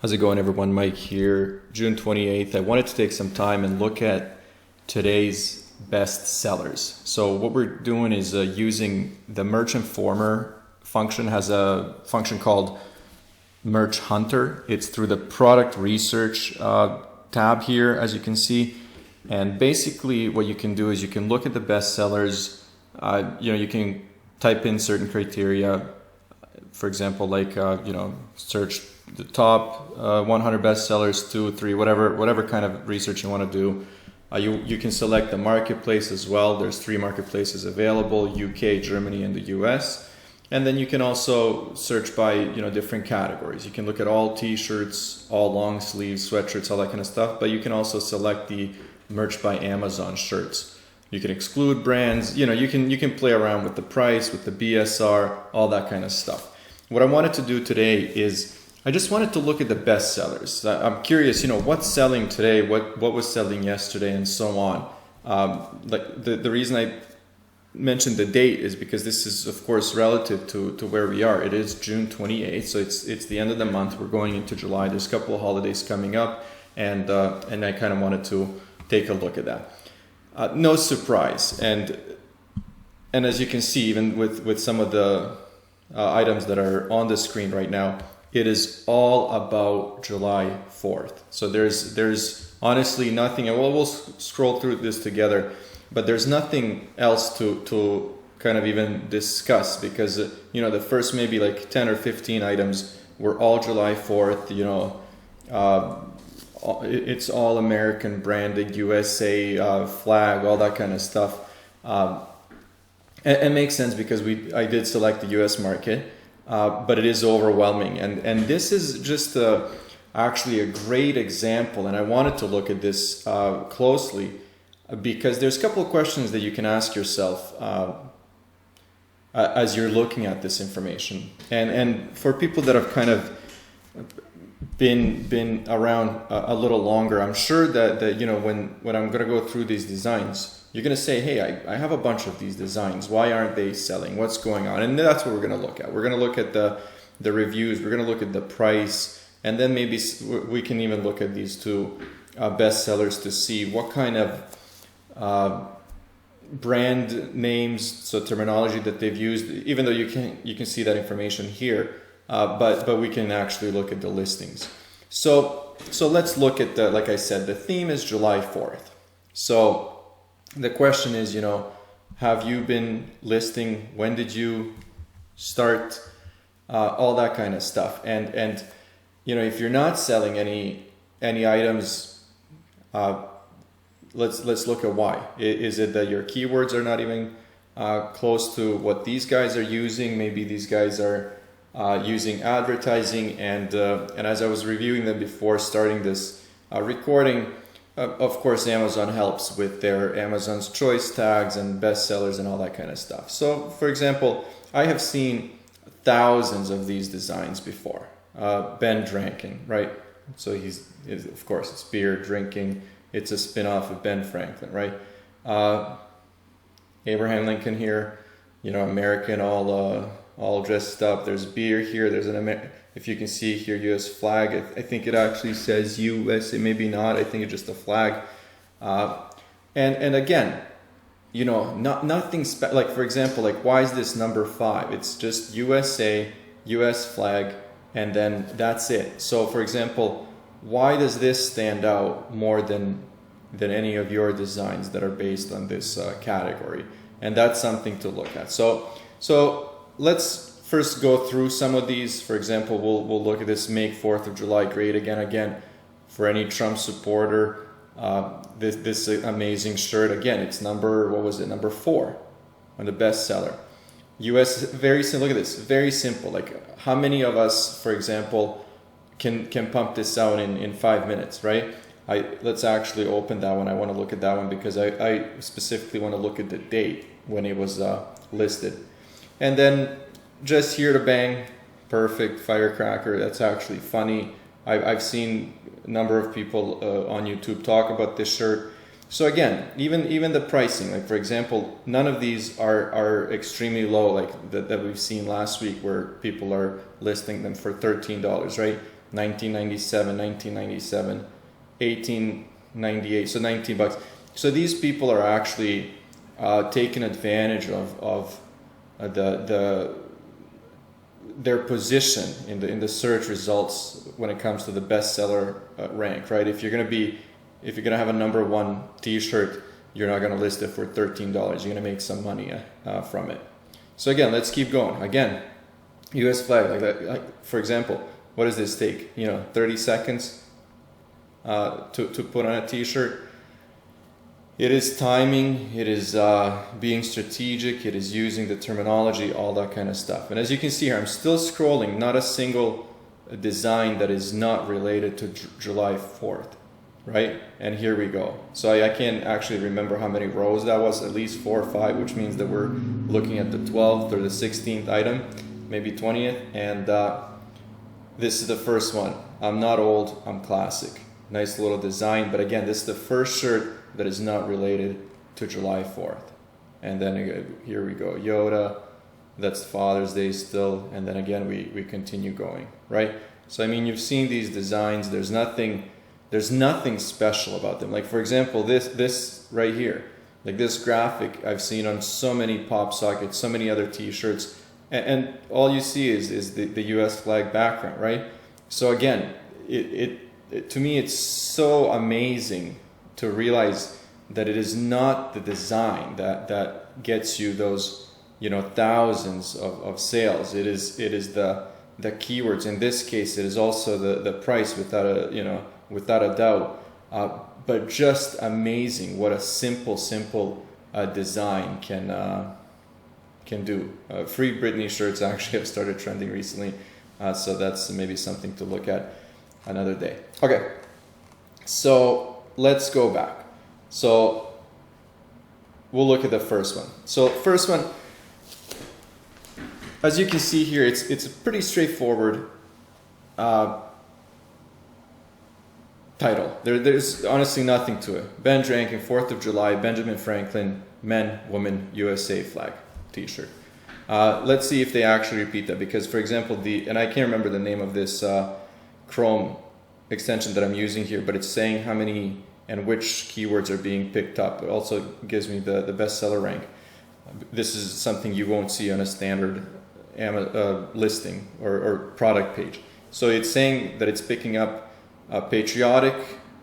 How's it going, everyone? Mike here. June 28th. I wanted to take some time and look at today's best sellers. So what we're doing is using the Merch Informer function. Has a function called Merch Hunter. It's through the product research tab here, as you can see. And basically what you can do is you can look at the best sellers. You can type in certain criteria. For example, like, search the top 100 bestsellers, 2, 3, whatever kind of research you want to do. You can select the marketplace as well. There's 3 marketplaces available: UK, Germany, and the US. And then you can also search by different categories. You can look at all t-shirts, all long sleeves, sweatshirts, all that kind of stuff. But you can also select the Merch by Amazon shirts. You can exclude brands. You can play around with the price, with the BSR, all that kind of stuff. What I wanted to do today is I just wanted to look at the best sellers. I'm curious, what's selling today, what was selling yesterday, and so on. The reason I mentioned the date is because this is, of course, relative to where we are. It is June 28th, so it's the end of the month. We're going into July. There's a couple of holidays coming up, and I kind of wanted to take a look at that. No surprise, and as you can see, even with some of the items that are on the screen right now, it is all about July 4th. So there's honestly nothing, and we'll scroll through this together, but there's nothing else to kind of even discuss, because the first maybe like 10 or 15 items were all July 4th. It's all American branded, USA flag, all that kind of stuff. It makes sense because I did select the US market, but it is overwhelming. And this is just actually a great example. And I wanted to look at this closely because there's a couple of questions that you can ask yourself as you're looking at this information. And for people that have kind of been around a little longer, I'm sure that when I'm going to go through these designs, you're going to say, hey, I have a bunch of these designs. Why aren't they selling? What's going on? And that's what we're going to look at. We're going to look at the reviews. We're going to look at the price. And then maybe we can even look at these 2 best sellers to see what kind of brand names, so terminology that they've used, even though you can see that information here. But we can actually look at the listings. So let's look at like I said, the theme is July 4th. So the question is, have you been listing? When did you start? All that kind of stuff. And if you're not selling any items, let's look at why. Is it that your keywords are not even close to what these guys are using? Maybe these guys are using advertising, and as I was reviewing them before starting this recording, of course Amazon helps with their Amazon's choice tags and bestsellers and all that kind of stuff. So for example, I have seen thousands of these designs before. Ben Drankin, right? So he's of course it's beer drinking. It's a spin-off of Ben Franklin, right? Abraham Lincoln here, American, all dressed up. There's beer here. There's if you can see here, U.S. flag. I think it actually says USA, maybe not. I think it's just a flag. And again, nothing like, for example, like, why is this number 5? It's just USA, U.S. flag, and then that's it. So for example, why does this stand out more than any of your designs that are based on this category? And that's something to look at. So let's first go through some of these. For example, we'll look at this Make 4th of July great again for any Trump supporter. This amazing shirt, again, it's number 4 on the bestseller. US, very simple. Look at this, very simple. Like, how many of us, for example, can pump this out in 5 minutes, right? Let's actually open that one. I want to look at that one because I specifically want to look at the date when it was listed. And then just here to bang, perfect firecracker. That's actually funny. I've seen a number of people on YouTube talk about this shirt. So again, even the pricing, like for example, none of these are extremely low, like that we've seen last week where people are listing them for $13, right? 1997, 1997, 1898, so $19. So these people are actually taking advantage of their position in the search results when it comes to the bestseller rank, right? If you're gonna have a number one T-shirt, you're not gonna list it for $13. You're gonna make some money from it. So again, let's keep going. Again, U.S. flag like that. Like, for example, what does this take? 30 seconds to put on a T-shirt. It is timing, it is being strategic, it is using the terminology, all that kind of stuff. And as you can see here, I'm still scrolling, not a single design that is not related to July 4th, right? And here we go. So I can't actually remember how many rows that was, at least 4 or 5, which means that we're looking at the 12th or the 16th item, maybe 20th. And this is the first one. I'm not old, I'm classic. Nice little design, but again, this is the first shirt that is not related to July 4th. And then here we go, Yoda, that's Father's Day still, and then again we continue going, right? So I mean, you've seen these designs, there's nothing special about them. Like for example, this right here, like this graphic I've seen on so many pop sockets, so many other t-shirts, and all you see is the US flag background, right? So again, to me it's so amazing to realize that it is not the design that gets you those thousands of sales. It is the keywords. In this case, it is also the price without a doubt. But just amazing what a simple design can do. Free Britney shirts actually have started trending recently, so that's maybe something to look at another day. Okay, so let's go back. So we'll look at the first one. So first one, as you can see here, it's a pretty straightforward title. There's honestly nothing to it. Ben Drankin, 4th of July, Benjamin Franklin, men, woman, USA flag t-shirt. Let's see if they actually repeat that, because for example, and I can't remember the name of this Chrome extension that I'm using here, but it's saying how many and which keywords are being picked up. It also gives me the bestseller rank. This is something you won't see on a standard listing or product page. So it's saying that it's picking up patriotic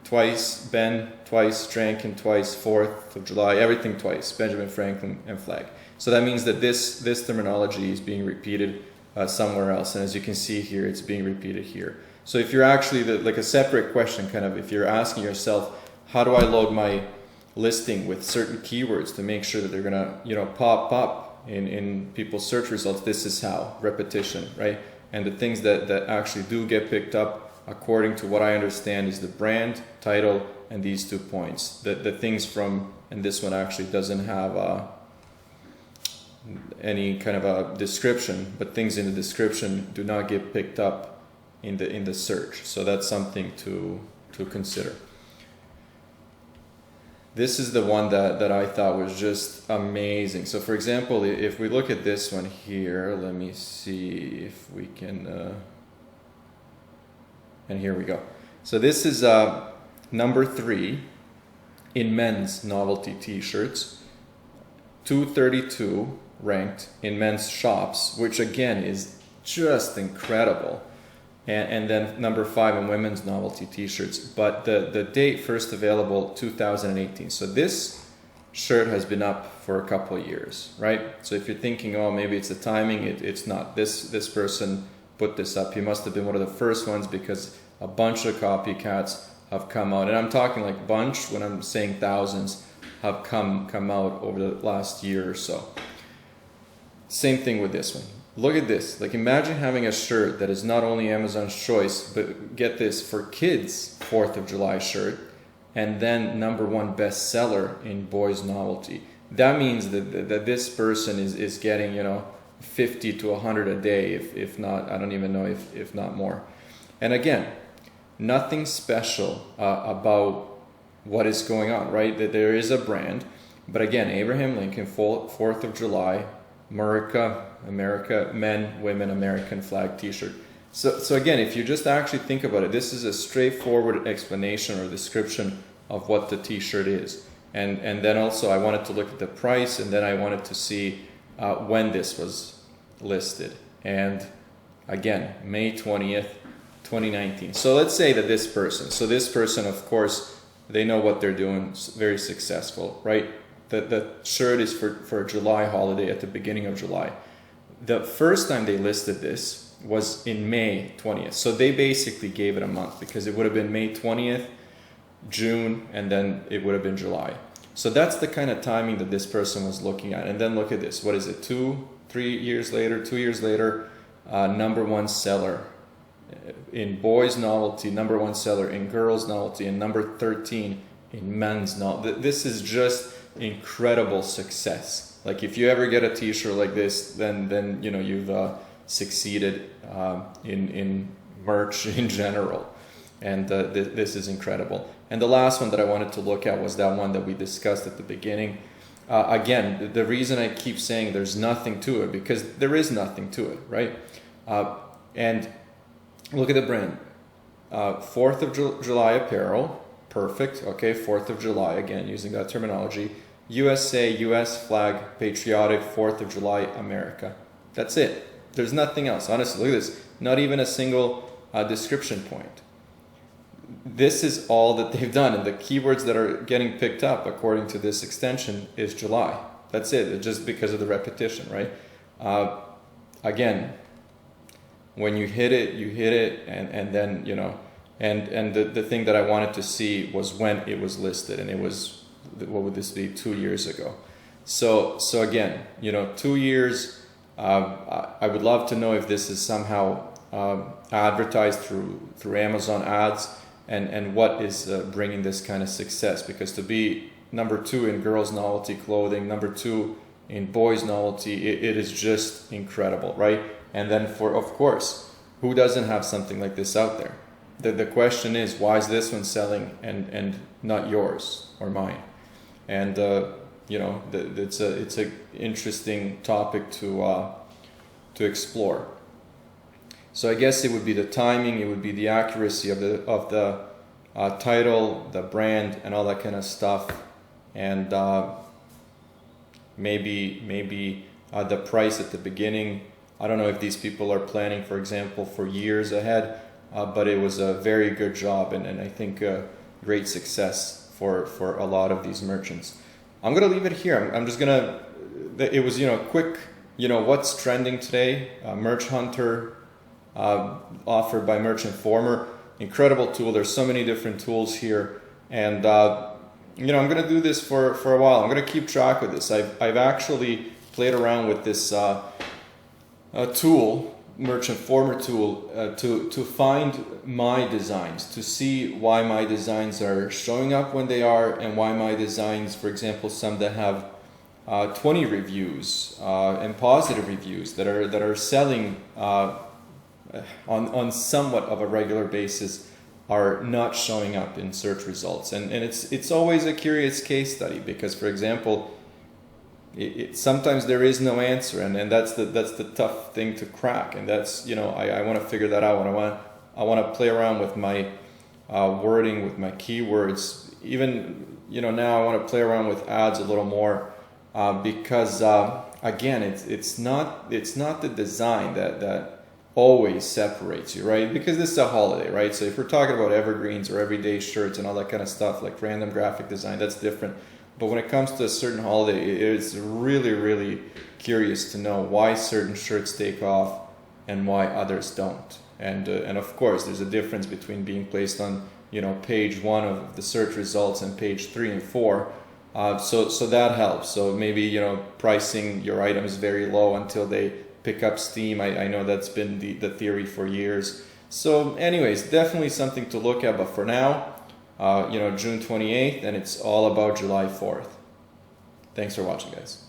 twice, Ben twice, Drankin twice, 4th of July, everything twice, Benjamin Franklin and flag. So that means that this terminology is being repeated somewhere else, and as you can see here, it's being repeated here. So if you're actually like a separate question, kind of, if you're asking yourself, how do I load my listing with certain keywords to make sure that they're gonna pop up in people's search results? This is how. Repetition, right? And the things that actually do get picked up, according to what I understand, is the brand, title, and these 2 points. The things from, and this one actually doesn't have any kind of a description, but things in the description do not get picked up in the search. So that's something to consider. This is the one that I thought was just amazing. So for example, if we look at this one here, let me see if we can, and here we go. So this is number 3 in men's novelty t-shirts, 232 ranked in men's shops, which again is just incredible. And then number 5 in women's novelty t-shirts. But the date first available 2018. So this shirt has been up for a couple of years, right? So if you're thinking, oh, maybe it's the timing, it's not. This person put this up. He must have been one of the first ones, because a bunch of copycats have come out. And I'm talking like bunch, when I'm saying thousands, have come out over the last year or so. Same thing with this one. Look at this. Like, imagine having a shirt that is not only Amazon's choice, but get this, for kids, 4th of July shirt, and then number 1 bestseller in boys novelty. That means that this person is getting 50 to 100 a day, if not, I don't even know if not more. And again, nothing special about what is going on, right? That there is a brand, but again, Abraham Lincoln, 4th of July, America, men, women, American flag t-shirt. So again, if you just actually think about it, this is a straightforward explanation or description of what the t-shirt is. And then also I wanted to look at the price, and then I wanted to see when this was listed. And again, May 20th, 2019. So let's say that this person, of course, they know what they're doing, very successful, right? The shirt is for a July holiday at the beginning of July. The first time they listed this was in May 20th. So they basically gave it a month, because it would have been May 20th, June, and then it would have been July. So that's the kind of timing that this person was looking at. And then look at this. What is it? 2 years later, number one seller in boys novelty, number one seller in girls novelty, and number 13 in men's novelty. This is just incredible success. Like, if you ever get a t-shirt like this, then you know you've succeeded in merch in general. And this is incredible. And the last one that I wanted to look at was that one that we discussed at the beginning. Again, the reason I keep saying there's nothing to it, because there is nothing to it, right? And look at the brand. 4th of July apparel, perfect. Okay, 4th of July, again, using that terminology. USA, US flag, patriotic, 4th of July, America. That's it. There's nothing else. Honestly, look at this. Not even a single description point. This is all that they've done, and the keywords that are getting picked up according to this extension is July. That's it, just because of the repetition, right? Again, when you hit it, and then, you know, and the thing that I wanted to see was when it was listed, and it was, what would this be, 2 years ago. So again, you know, 2 years. I would love to know if this is somehow advertised through Amazon ads, and what is bringing this kind of success, because to be number 2 in girls novelty clothing, number 2 in boys novelty, it is just incredible, right? And then of course, who doesn't have something like this out there? The question is, why is this one selling and not yours or mine? And you know, it's a interesting topic to explore. So I guess it would be the timing, it would be the accuracy of the title, the brand, and all that kind of stuff, and maybe the price at the beginning. I don't know if these people are planning, for example, for years ahead, but it was a very good job, and I think great success for a lot of these merchants. I'm gonna leave it here. I'm just gonna. It was, you know, quick. You know, what's trending today? Merch Hunter, offered by Merch Informer. Incredible tool. There's so many different tools here, and you know, I'm gonna do this for a while. I'm gonna keep track of this. I've actually played around with this tool, Merch Informer tool, to find my designs, to see why my designs are showing up when they are, and why my designs, for example, some that have 20 reviews and positive reviews that are selling on somewhat of a regular basis, are not showing up in search results. And it's always a curious case study, because, for example, sometimes there is no answer, and that's the tough thing to crack. And that's, you know, I want to figure that out. I want to play around with my wording, with my keywords. Even, you know, now I want to play around with ads a little more, because again, it's not the design that always separates you, right? Because this is a holiday, right? So if we're talking about evergreens or everyday shirts and all that kind of stuff, like random graphic design, that's different. But when it comes to a certain holiday, it's really, really curious to know why certain shirts take off and why others don't. And of course, there's a difference between being placed on, you know, page 1 of the search results and page 3 and 4. So that helps. So maybe, you know, pricing your items very low until they pick up steam. I know that's been the theory for years. So anyways, definitely something to look at. But for now, you know, June 28th, and it's all about July 4th. Thanks for watching, guys.